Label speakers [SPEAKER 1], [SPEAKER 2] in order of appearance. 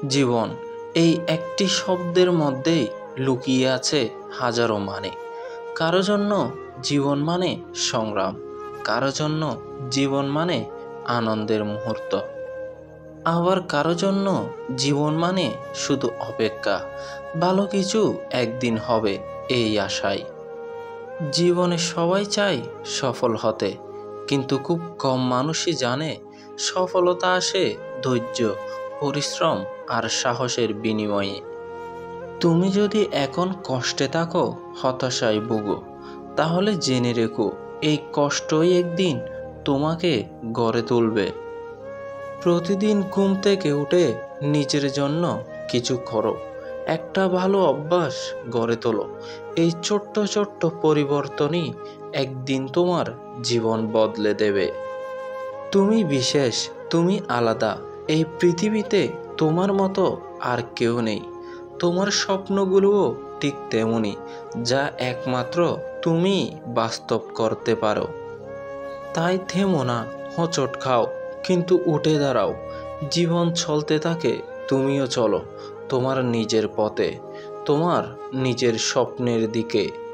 [SPEAKER 1] জীবন এই একটি শব্দের মধ্যেই লুকিয়ে আছে হাজারো মানে। কারো জন্য জীবন মানে সংগ্রাম, কারো জন্য জীবন মানে আনন্দের মুহূর্ত, আবার কারো জন্য জীবন মানে শুধু অপেক্ষা, ভালো কিছু একদিন হবে এই আশায়। জীবনে সবাই চায় সফল হতে, কিন্তু খুব কম মানুষই জানে সফলতা আসে ধৈর্য, পরিশ্রম আর সাহসের বিনিময়ে। তুমি যদি এখন কষ্টে থাকো, হতাশায় ভুগো, তাহলে জেনে রেখো এই কষ্টই একদিন তোমাকে গড়ে তুলবে। প্রতিদিন ঘুম থেকে উঠে নিজের জন্য কিছু করো, একটা ভালো অভ্যাস গড়ে তোলো। এই ছোট্ট ছোট্ট পরিবর্তনই একদিন তোমার জীবন বদলে দেবে। তুমি বিশেষ, তুমি আলাদা। এই পৃথিবীতে তোমার মতো আর কেউ নেই। তোমার স্বপ্নগুলোও ঠিক তেমনই, যা একমাত্র তুমি বাস্তব করতে পারো। তাই থেমো না, হোঁচট খাও, কিন্তু উঠে দাঁড়াও। জীবন চলতে থাকে, তুমিও চলো তোমার নিজের পথে, তোমার নিজের স্বপ্নের দিকে।